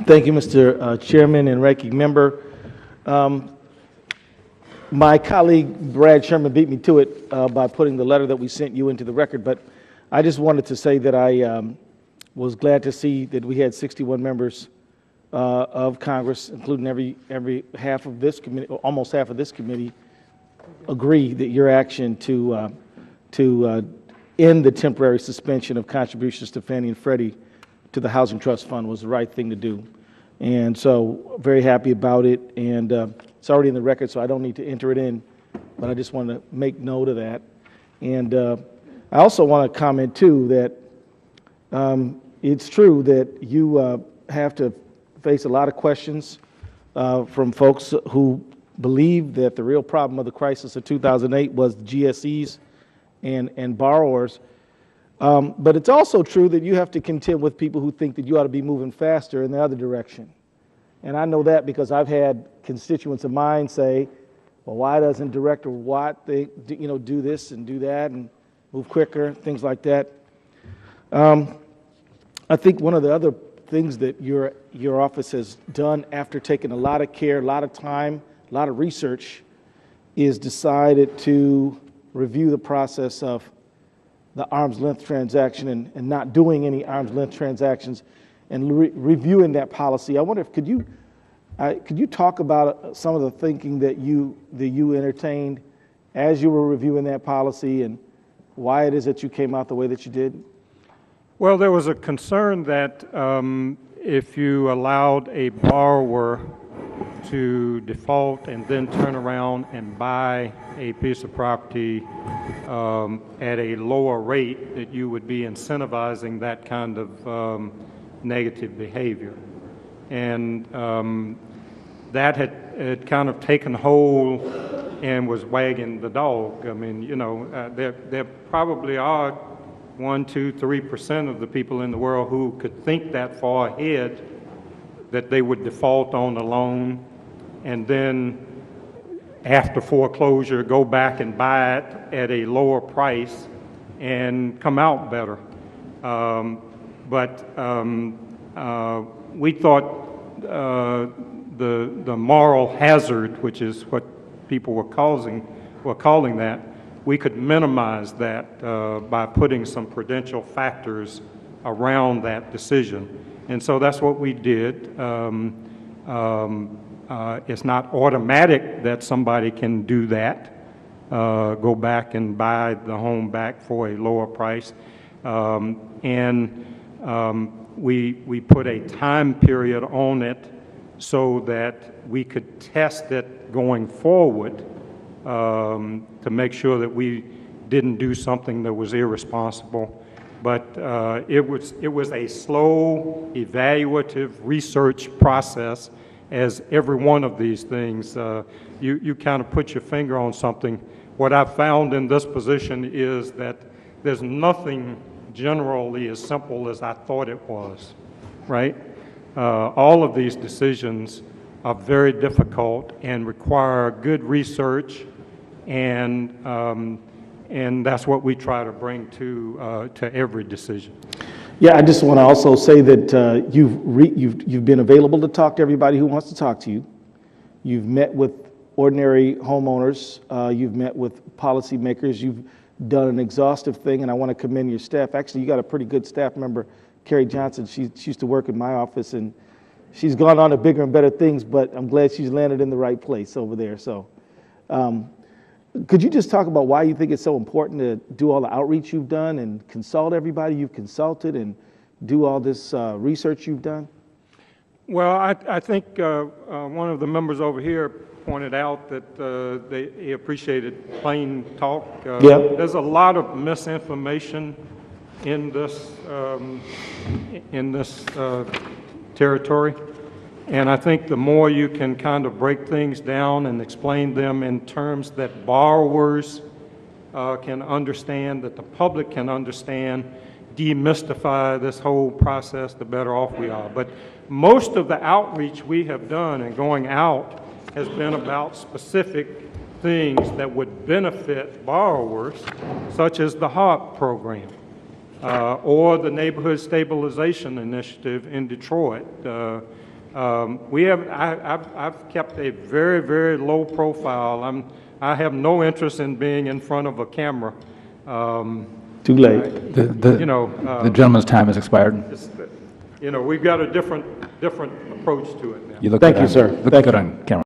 Thank you, Mr. Chairman and Ranking Member. My colleague Brad Sherman beat me to it by putting the letter that we sent you into the record, but I just wanted to say that I was glad to see that we had 61 members of Congress, including every half of this committee, or almost half of this committee, agree that your action to end the temporary suspension of contributions to Fannie and Freddie to the Housing Trust Fund was the right thing to do. And so very happy about it, and it's already in the record, so I don't need to enter it in, but I just want to make note of that. And I also want to comment, too, that it's true that you have to face a lot of questions from folks who believe that the real problem of the crisis of 2008 was GSEs and borrowers. But it's also true that you have to contend with people who think that you ought to be moving faster in the other direction. And I know that because I've had constituents of mine say, well, why doesn't Director Watt do this and do that and move quicker, things like that. I think one of the other things that your office has done after taking a lot of care, a lot of time, a lot of research, is decided to review the process of the arm's length transaction and not doing any arm's length transactions and reviewing that policy. I wonder if could you talk about some of the thinking that you entertained as you were reviewing that policy and why it is that you came out the way that you did? Well, there was a concern that if you allowed a borrower to default and then turn around and buy a piece of property at a lower rate, that you would be incentivizing that kind of negative behavior. And that had kind of taken hold and was wagging the dog. I mean, there probably are 1%, 2%, 3% of the people in the world who could think that far ahead, that they would default on a loan and then after foreclosure go back and buy it at a lower price and come out better. But we thought the moral hazard, which is what people were calling that, we could minimize that by putting some prudential factors around that decision. And so that's what we did. It's not automatic that somebody can do that, go back and buy the home back for a lower price. We put a time period on it so that we could test it going forward to make sure that we didn't do something that was irresponsible. But it was a slow, evaluative research process, as every one of these things. You kind of put your finger on something. What I've found in this position is that there's nothing generally as simple as I thought it was, right? All of these decisions are very difficult and require good research, and that's what we try to bring to every decision. Yeah, I just want to also say that you've been available to talk to everybody who wants to talk to you. You've met with ordinary homeowners. You've met with policymakers. You've done an exhaustive thing, and I want to commend your staff. Actually, you got a pretty good staff member, Carrie Johnson. She used to work in my office, and she's gone on to bigger and better things, but I'm glad she's landed in the right place over there. So could you just talk about why you think it's so important to do all the outreach you've done and consult everybody you've consulted and do all this research you've done? Well, I think one of the members over here pointed out that he appreciated plain talk. There's a lot of misinformation in this territory. And I think the more you can kind of break things down and explain them in terms that borrowers can understand, that the public can understand, demystify this whole process, the better off we are. But most of the outreach we have done and going out has been about specific things that would benefit borrowers, such as the HARP program or the Neighborhood Stabilization Initiative in Detroit. I've kept a very, very low profile. I have no interest in being in front of a camera. Too late. The gentleman's time has expired. We've got a different approach to it now. You look Thank good you, on- sir. Look Thank good you. on camera.